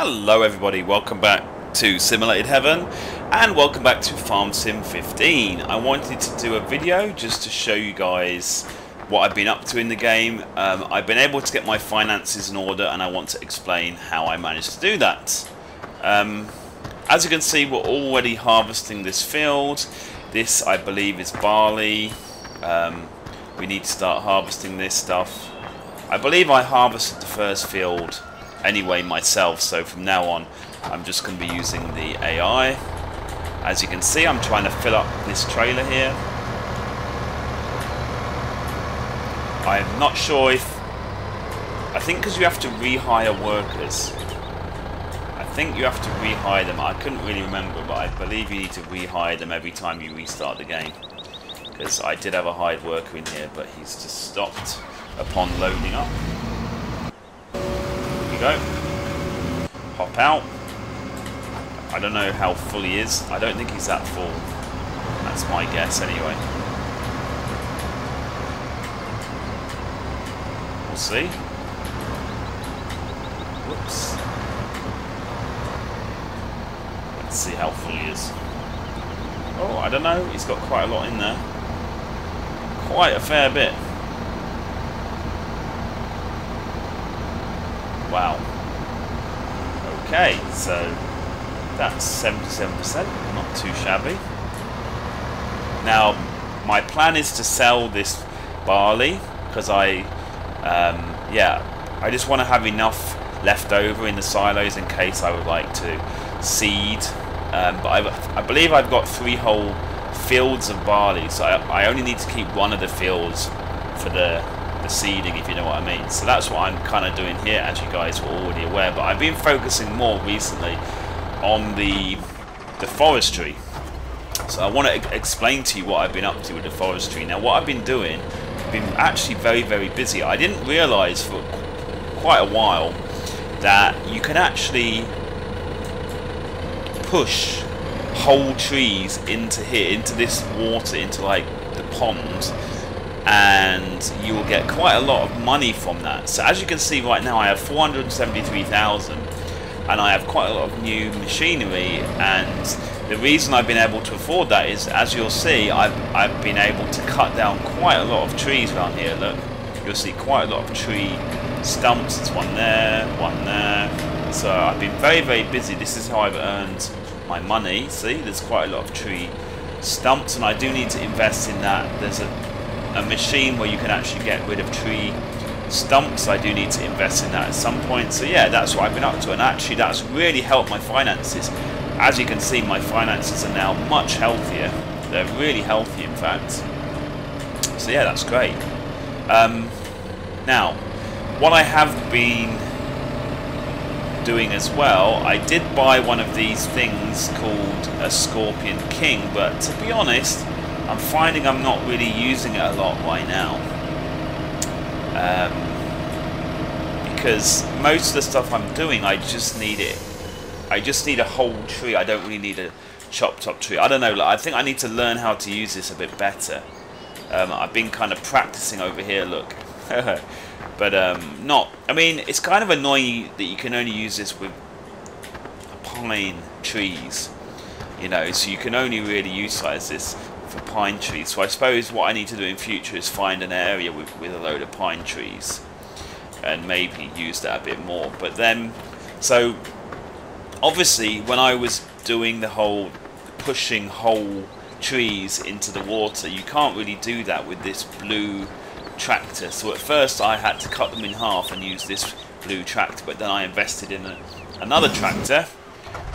Hello everybody, welcome back to Simulated Heaven and welcome back to Farm Sim 15. I wanted to do a video just to show you guys what I've been up to in the game. I've been able to get my finances in order and I want to explain how I managed to do that. As you can see, we're already harvesting this field. This I believe is barley. We need to start harvesting this stuff. I believe I harvested the first field anyway myself, so from now on I'm just going to be using the AI. As you can see, I'm trying to fill up this trailer here. I'm not sure if... I think because you have to rehire workers. I think you have to rehire them. I couldn't really remember, but I believe you need to rehire them every time you restart the game. Because I did have a hired worker in here, but he's just stopped upon loading up. Go. Hop out. I don't know how full he is. I don't think he's that full. That's my guess anyway. We'll see. Whoops. Let's see how full he is. Oh, I don't know. He's got quite a lot in there. Quite a fair bit. Wow. Okay, so that's 77%, not too shabby. Now, my plan is to sell this barley because I just want to have enough left over in the silos in case I would like to seed. But I believe I've got 3 whole fields of barley, so I only need to keep one of the fields for the seeding, if you know what I mean. So that's what I'm kind of doing here, as you guys were already aware, but I've been focusing more recently on the forestry. So I want to explain to you what I've been up to with the forestry. Now what I've been doing, I've been actually very busy. I didn't realize for quite a while that you can actually push whole trees into here, into this water, into like the pond, and you will get quite a lot of money from that. So as you can see right now, I have 473,000 and I have quite a lot of new machinery, and the reason I've been able to afford that is, as you'll see, I've been able to cut down quite a lot of trees around here. Look, you'll see quite a lot of tree stumps. There's one there, one there. So I've been very busy. This is how I've earned my money. See, there's quite a lot of tree stumps, and I do need to invest in that. There's a machine where you can actually get rid of tree stumps. I do need to invest in that at some point. So yeah, that's what I've been up to, and actually that's really helped my finances. As you can see, my finances are now much healthier. They're really healthy, in fact. So yeah, that's great. Now, what I have been doing as well, I did buy one of these things called a Scorpion King, but to be honest, I'm finding I'm not really using it a lot right now, because most of the stuff I'm doing, I just need it. I just need a whole tree. I don't really need a chopped up tree. I don't know. I think I need to learn how to use this a bit better. I've been kind of practicing over here. Look, but not. I mean, it's kind of annoying that you can only use this with pine trees. You know, so you can only really utilize this for pine trees. So I suppose what I need to do in future is find an area with a load of pine trees and maybe use that a bit more. But then, so obviously when I was doing the whole pushing whole trees into the water, you can't really do that with this blue tractor. So at first I had to cut them in half and use this blue tractor, but then I invested in another tractor,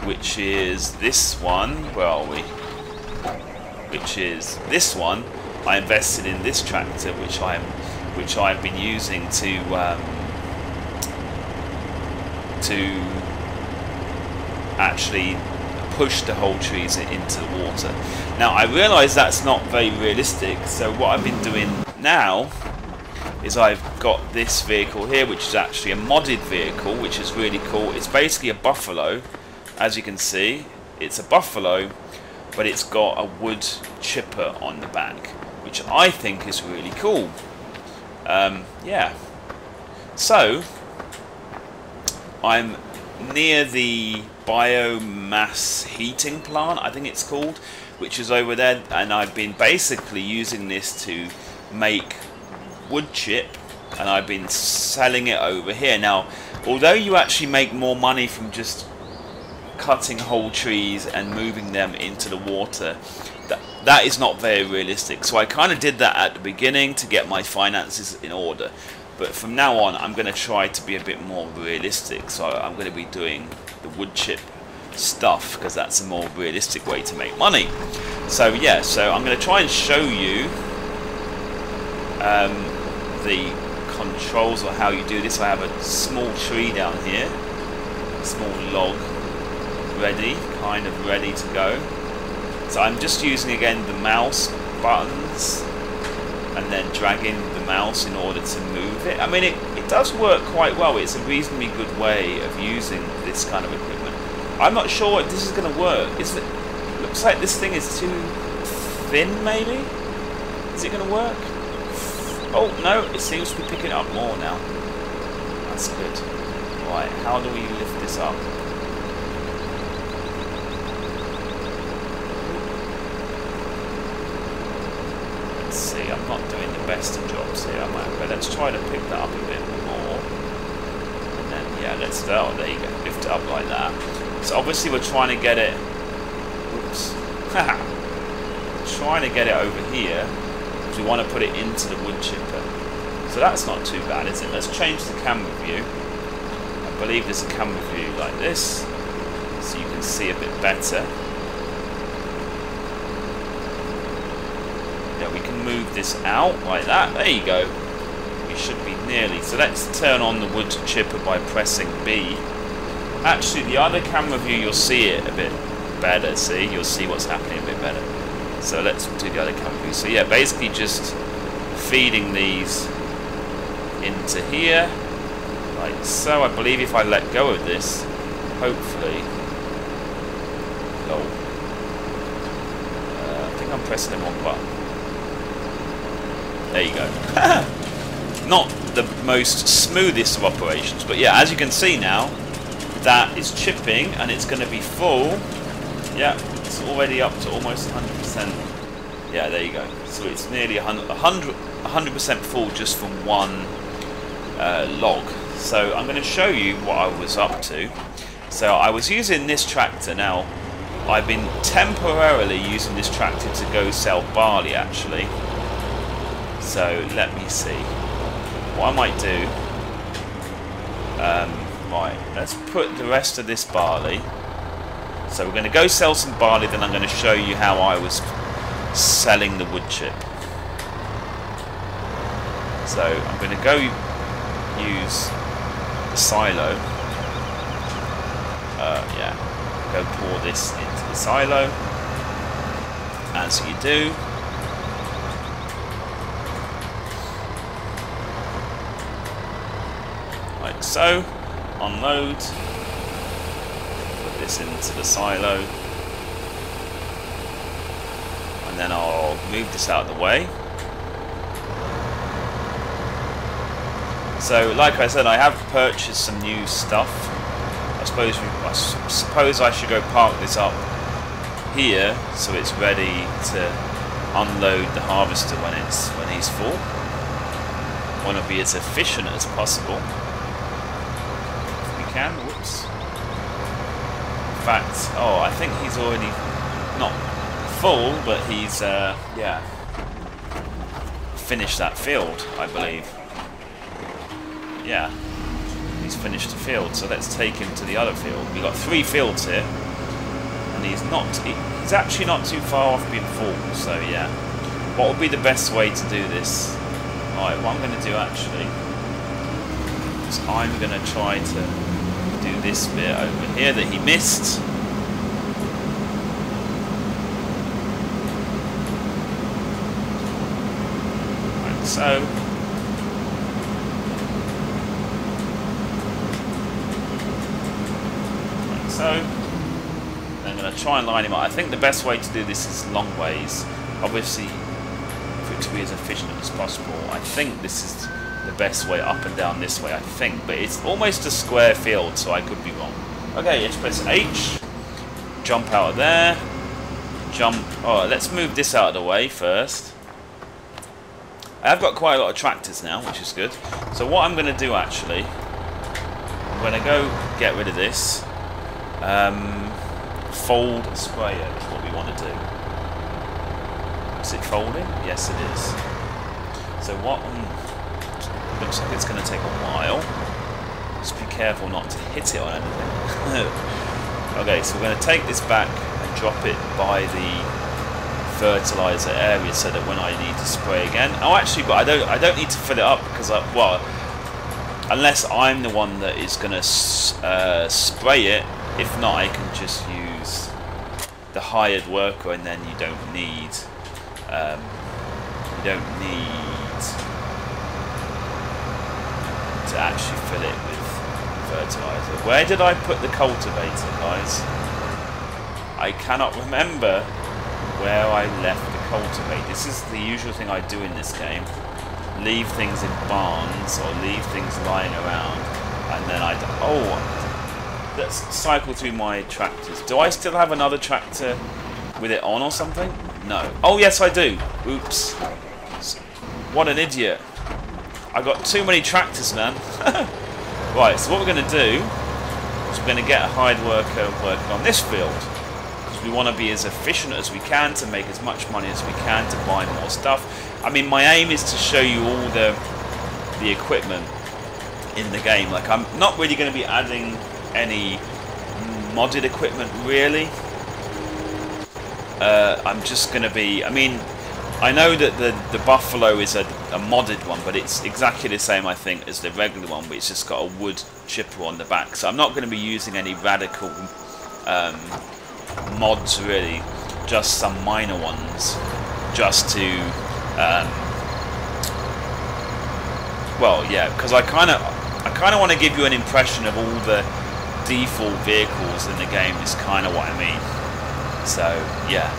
which is this one. Where are we? Which is this one. I invested in this tractor, which I've been using to actually push the whole trees into the water. Now I realise that's not very realistic, so what I've been doing now is I've got this vehicle here, which is actually a modded vehicle, which is really cool. It's basically a buffalo. As you can see, it's a buffalo, but it's got a wood chipper on the back, which I think is really cool. Yeah. So I'm near the biomass heating plant, I think it's called, which is over there, and I've been basically using this to make wood chip, and I've been selling it over here. Now, although you actually make more money from just cutting whole trees and moving them into the water, that is not very realistic. So I kind of did that at the beginning to get my finances in order, but from now on I'm going to try to be a bit more realistic. So I'm going to be doing the wood chip stuff because that's a more realistic way to make money. So yeah, so I'm going to try and show you the controls or how you do this. I have a small tree down here, a small log ready, kind of ready to go. So I'm just using again the mouse buttons and then dragging the mouse in order to move it. I mean, it does work quite well. It's a reasonably good way of using this kind of equipment. I'm not sure if this is going to work. Looks like this thing is too thin, maybe? Is it going to work? Oh, no, it seems to be picking up more now. That's good. Right, how do we lift this up? Let's see, I'm not doing the best of jobs here, am I? But let's try to pick that up a bit more. And then, yeah, let's, oh, there you go, lift it up like that. So obviously we're trying to get it, oops, trying to get it over here. We want to put it into the wood chipper. So that's not too bad, is it? Let's change the camera view. I believe there's a camera view like this, so you can see a bit better. Yeah, we can move this out like that. There you go. We should be nearly. So let's turn on the wood chipper by pressing B. Actually, the other camera view, you'll see it a bit better. See, you'll see what's happening a bit better. So let's do the other camera view. So yeah, basically just feeding these into here, like so. I believe if I let go of this, hopefully, I think I'm pressing the wrong button. There you go. Not the most smoothest of operations, but yeah, as you can see now, that is chipping and it's going to be full. Yeah. It's already up to almost 100%. Yeah, there you go. So it's nearly 100% full just from one log. So I'm going to show you what I was up to. So I was using this tractor. Now, I've been temporarily using this tractor to go sell barley, actually. So let me see. What I might do... right, let's put the rest of this barley... So we're going to go sell some barley, then I'm going to show you how I was selling the wood chip. So I'm going to go use the silo. Yeah, go pour this into the silo, as you do. Like so. Unload. Into the silo, and then I'll move this out of the way. So like I said, I have purchased some new stuff. I suppose I should go park this up here so it's ready to unload the harvester when he's full. I want to be as efficient as possible if we can. Whoops. In fact, oh, I think he's already not full, but he's yeah, finished that field, I believe. Yeah, he's finished the field. So let's take him to the other field. We've got 3 fields here, and he's actually not too far off being full. So yeah, what would be the best way to do this? Alright, what I'm going to do actually is I'm going to try to do this bit over here that he missed. Like so. Like so. I'm going to try and line him up. I think the best way to do this is long ways. Obviously, for it to be as efficient as possible, I think this is the best way, up and down this way, I think, but it's almost a square field, so I could be wrong. Okay, let's press H. Jump out of there. Jump. Oh, let's move this out of the way first. I have got quite a lot of tractors now, which is good. So what I'm going to do actually, I'm going to go get rid of this. Fold sprayer is what we want to do. Is it folding? Yes, it is. So what? Looks like it's going to take a while. Just be careful not to hit it on anything. Okay, so we're going to take this back and drop it by the fertilizer area so that when I need to spray again. Oh, actually, but I don't need to fill it up because well, unless I'm the one that is going to spray it. If not, I can just use the hired worker, and then you don't need to actually fill it with fertilizer. Where did I put the cultivator, guys? I cannot remember where I left the cultivator. This is the usual thing I do in this game. Leave things in barns or leave things lying around, and then let's cycle through my tractors. Do I still have another tractor with it on or something? No. Oh yes, I do. Oops. What an idiot. I got too many tractors, man. Right, so what we're going to do is we're going to get a hired worker working on this field. Because we want to be as efficient as we can to make as much money as we can to buy more stuff. I mean, my aim is to show you all the equipment in the game. Like, I'm not really going to be adding any modded equipment, really. I'm just going to be... I mean, I know that the Buffalo is a modded one, but it's exactly the same, I think, as the regular one, but it's just got a wood chipper on the back. So I'm not going to be using any radical mods, really. Just some minor ones, just to... well, yeah, because I kind of want to give you an impression of all the default vehicles in the game, is kind of what I mean. So, yeah.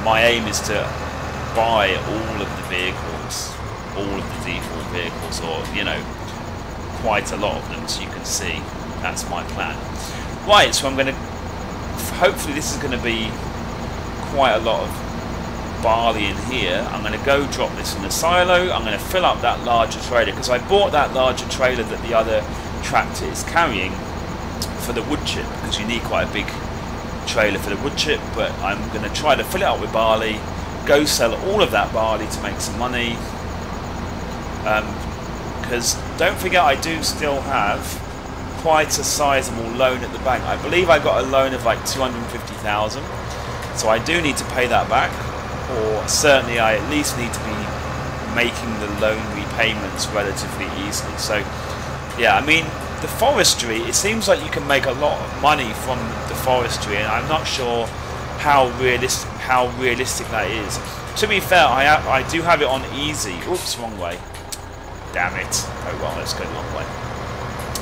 My aim is to buy all of the vehicles, all of the default vehicles, or, you know, quite a lot of them, so you can see. That's my plan. Right, so I'm going to... Hopefully this is going to be quite a lot of barley in here. I'm going to go drop this in the silo. I'm going to fill up that larger trailer, because I bought that larger trailer that the other tractor is carrying for the wood chip, because you need quite a big trailer for the wood chip. But I'm going to try to fill it up with barley, go sell all of that barley to make some money, because don't forget, I do still have quite a sizable loan at the bank. I believe I got a loan of like 250,000, so I do need to pay that back, or certainly I at least need to be making the loan repayments relatively easily. So yeah, I mean, the forestry, it seems like you can make a lot of money from the forestry, and I'm not sure how realistic that is. To be fair, I do have it on easy. Oops, wrong way. Damn it. Oh well, let's go the wrong way.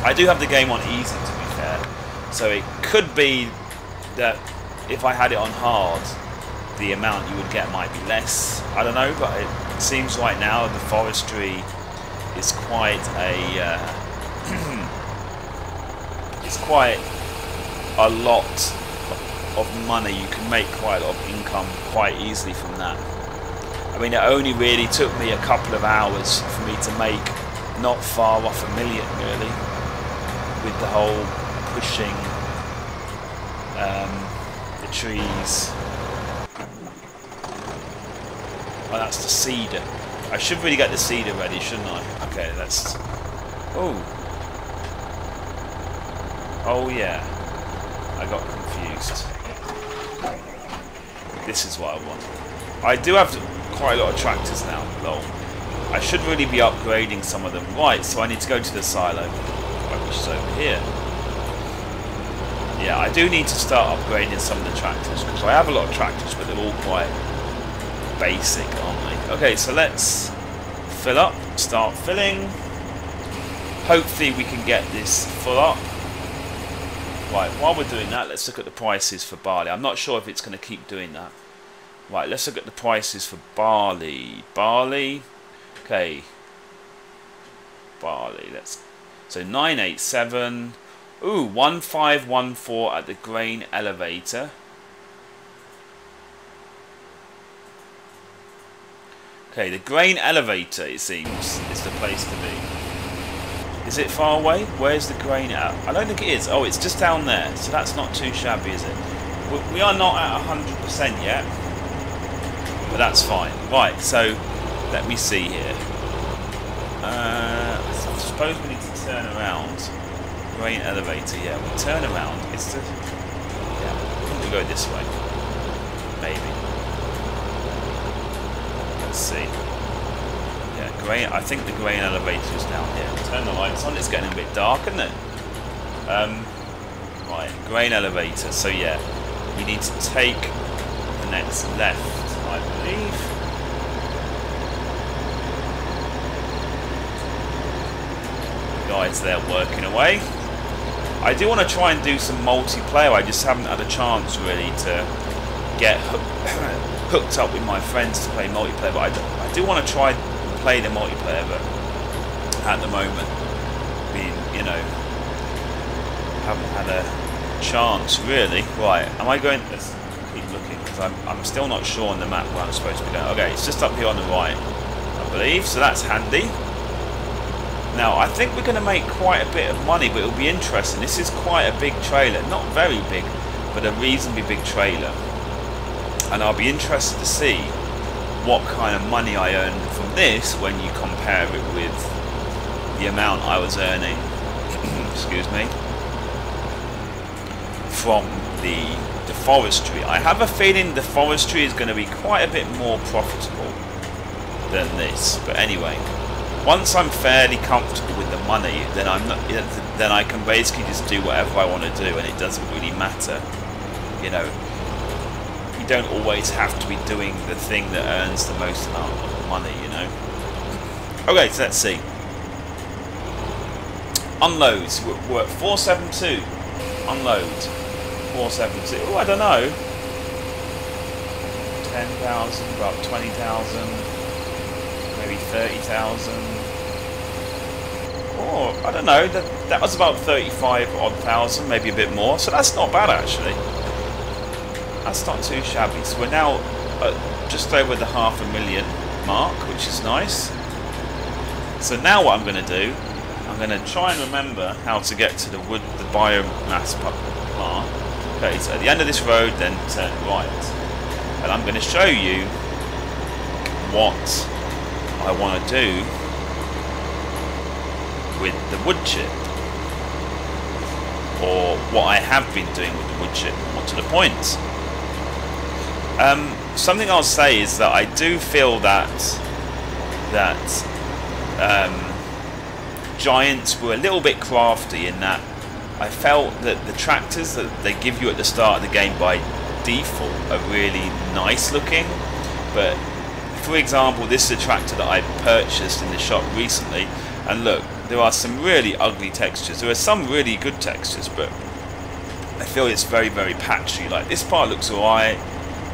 I do have the game on easy, to be fair. So it could be that if I had it on hard, the amount you would get might be less. I don't know, but it seems right now the forestry is quite a... it's quite a lot of money. You can make quite a lot of income quite easily from that. I mean, it only really took me a couple of hours for me to make not far off $1 million, really, with the whole pushing the trees. Oh, that's the cedar. I should really get the cedar ready, shouldn't I? Okay, let's... Oh yeah, I got confused. This is what I want. I do have quite a lot of tractors now, lol. I should really be upgrading some of them. Right, so I need to go to the silo, which is over here. Yeah, I do need to start upgrading some of the tractors, because I have a lot of tractors, but they're all quite basic, aren't they? Okay, so let's fill up, start filling. Hopefully we can get this full up. Right, while we're doing that, let's look at the prices for barley. I'm not sure if it's going to keep doing that. Right, let's look at the prices for barley. Barley, okay. Barley, let's... So 987, Ooh, 1514 at the grain elevator. Okay, the grain elevator, it seems, is the place to be. Is it far away? Where's the grain at? I don't think it is. Oh, it's just down there, so that's not too shabby, is it? We are not at 100% yet, but that's fine. Right, so let me see here. I suppose we need to turn around. Grain elevator, yeah, we turn around. It's the... Yeah, I think we go this way. Maybe. Let's see. Yeah, grain. I think the grain elevator is down here. Turn the lights on. It's getting a bit dark, isn't it? Right, grain elevator. So yeah, you need to take the next left, I believe. The guys there working away. I do want to try and do some multiplayer. I just haven't had a chance really to get hooked up with my friends to play multiplayer, but I do want to try and play the multiplayer, but at the moment, you know, haven't had a chance really. Right, am I going? Let's keep looking because I'm still not sure on the map where I'm supposed to be going. Okay, it's just up here on the right, I believe, so that's handy. Now, I think we're going to make quite a bit of money, but it'll be interesting. This is quite a big trailer, not very big, but a reasonably big trailer. And I'll be interested to see what kind of money I earn from this when you compare it with the amount I was earning, excuse me, from the forestry. I have a feeling the forestry is going to be quite a bit more profitable than this. But anyway, once I'm fairly comfortable with the money, then then I can basically just do whatever I want to do, and it doesn't really matter, you know. You don't always have to be doing the thing that earns the most amount of money, you know. Okay, so let's see. Unloads. We're at 472. Unload. 472. Oh, I don't know. 10,000, about 20,000, maybe 30,000. Oh, I don't know. That was about 35 odd thousand, maybe a bit more. So that's not bad actually. That's not too shabby. So we're now at just over the 500,000 mark, which is nice. So now what I'm going to do, I'm going to try and remember how to get to the biomass plant. Okay, so at the end of this road, then turn right. And I'm going to show you what I want to do with the wood chip, or what I have been doing with the wood chip, more to the point. Something I'll say is that I do feel that Giants were a little bit crafty in that I felt that the tractors that they give you at the start of the game by default are really nice looking, but for example, this is a tractor that I purchased in the shop recently, and look, there are some really ugly textures. There are some really good textures, but I feel it's very, very patchy. Like this part looks alright,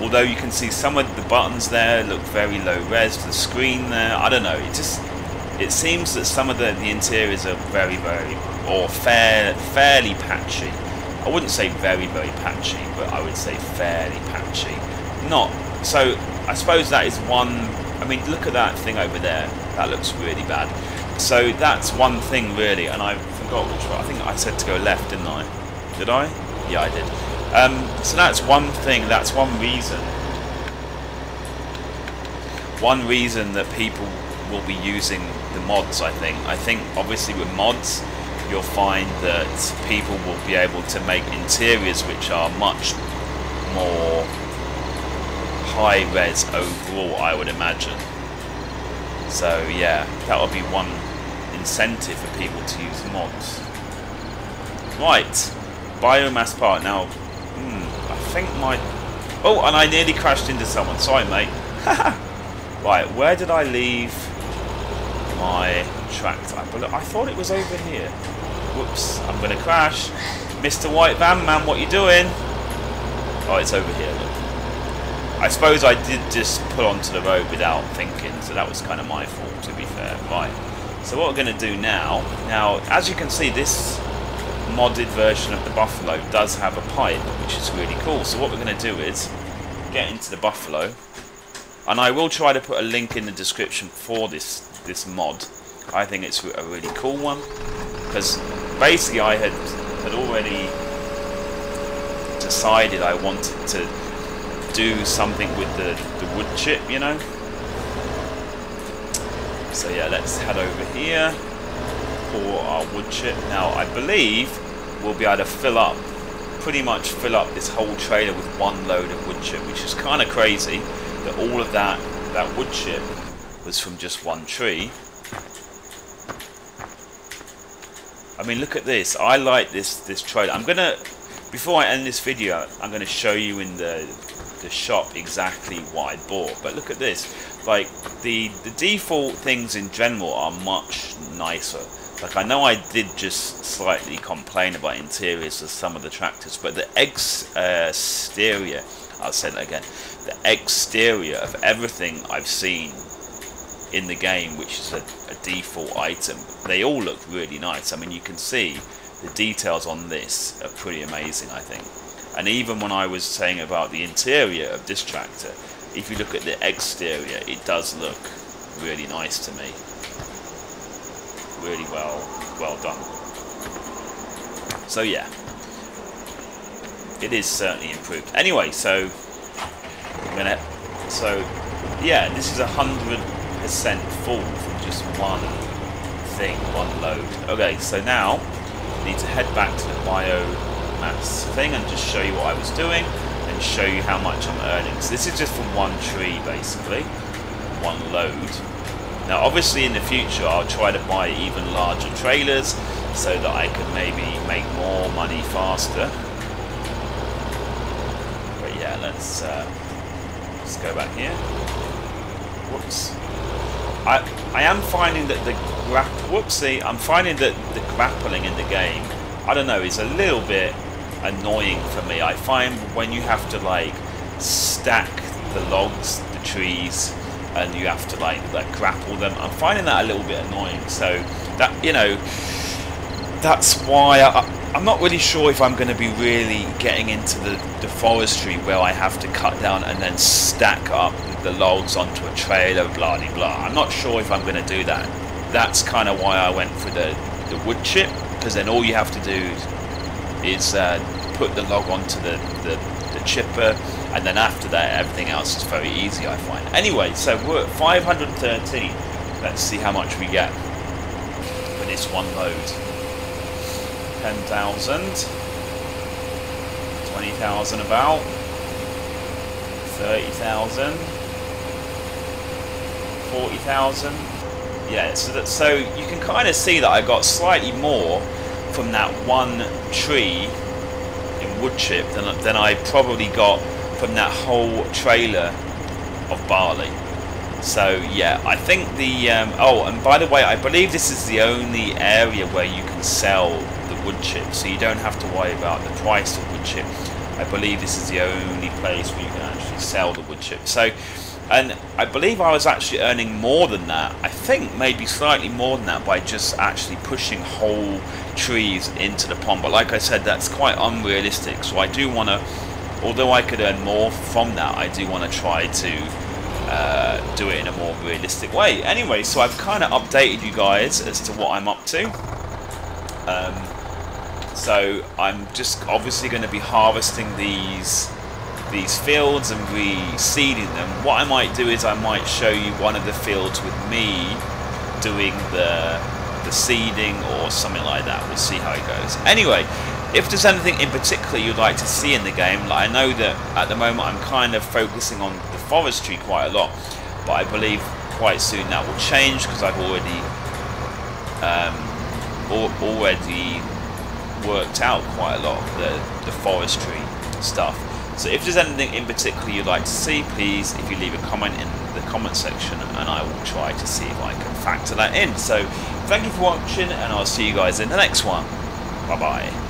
although you can see some of the buttons there look very low res. The screen there, I don't know. It seems that some of the interiors are very, very, or fairly patchy. I wouldn't say very, very patchy, but I would say fairly patchy. Not so. I suppose that is one. I mean, look at that thing over there. That looks really bad. So that's one thing really, and I forgot which one. I think I said to go left, didn't I? Did I? Yeah, I did. So that's one thing. That's one reason. One reason that people will be using the mods. I think obviously with mods, you'll find that people will be able to make interiors which are much more high res overall, I would imagine. So yeah, that would be one incentive for people to use mods. Right, biomass part. Now, I think my... Oh, and I nearly crashed into someone. Sorry, mate. Right, where did I leave my tractor? I thought it was over here. Whoops, I'm going to crash. Mr. White Van Man, what you doing? Oh, it's over here, look. I suppose I did just pull onto the road without thinking, so that was kind of my fault, to be fair. Right, so what we're going to do now, as you can see, this modded version of the Buffalo does have a pipe, which is really cool. So what we're going to do is get into the Buffalo, and I will try to put a link in the description for this mod. I think it's a really cool one, because basically I had already decided I wanted to do something with the wood chip, you know. So yeah, let's head over here for our wood chip. Now I believe we'll be able to pretty much fill up this whole trailer with one load of wood chip, which is kind of crazy that all of that wood chip was from just one tree. I mean, look at this. I like this trailer. Before I end this video, I'm gonna show you in the shop exactly what I bought. But look at this. Like the default things in general are much nicer. Like I know I did just slightly complain about interiors of some of the tractors, but the exterior, I'll say that again, the exterior of everything I've seen in the game, which is a default item, they all look really nice. I mean, you can see the details on this are pretty amazing, I think. And even when I was saying about the interior of this tractor, if you look at the exterior, it does look really nice to me. Really well done. So yeah, it is certainly improved. Anyway, so yeah, this is 100% full from just one load. Okay, so now I need to head back to the biomass thing and just show you what I was doing and show you how much I'm earning. So this is just from one tree, basically, one load. Now obviously in the future I'll try to buy even larger trailers so that I can maybe make more money faster. But yeah, let's go back here. Whoops. I am finding that I'm finding that the grappling in the game, I don't know, is a little bit annoying for me. I find when you have to like stack the logs, the trees, and you have to like grapple them, I'm finding that a little bit annoying. So that, you know, that's why I'm not really sure if I'm going to be really getting into the forestry where I have to cut down and then stack up the logs onto a trailer, blah de blah. I'm not sure if I'm going to do that. That's kind of why I went for the wood chip, because then all you have to do is put the log onto the chipper, and then after that everything else is very easy, I find. Anyway, so we're at 513. Let's see how much we get for this one load. 10,000, 20,000 about, 30,000, 40,000. Yeah, so you can kind of see that I got slightly more from that one tree in wood chip than I probably got from that whole trailer of barley. So yeah, I think the oh, and by the way, I believe this is the only area where you can sell the wood chip, so you don't have to worry about the price of wood chip. I believe this is the only place where you can actually sell the wood chip. So, and I believe I was actually earning more than that. I think maybe slightly more than that by just actually pushing whole trees into the pond. But like I said, that's quite unrealistic. So I do want to, although I could earn more from that, I do want to try to do it in a more realistic way. Anyway, so I've kind of updated you guys as to what I'm up to. So I'm just obviously going to be harvesting these fields and reseeding them. What I might do is I might show you one of the fields with me doing the seeding or something like that. We'll see how it goes. Anyway, if there's anything in particular you'd like to see in the game, like I know that at the moment I'm kind of focusing on the forestry quite a lot, but I believe quite soon that will change because I've already worked out quite a lot of the forestry stuff. So if there's anything in particular you'd like to see, please, if you leave a comment in the comment section, and I will try to see if I can factor that in. So thank you for watching, and I'll see you guys in the next one. Bye bye.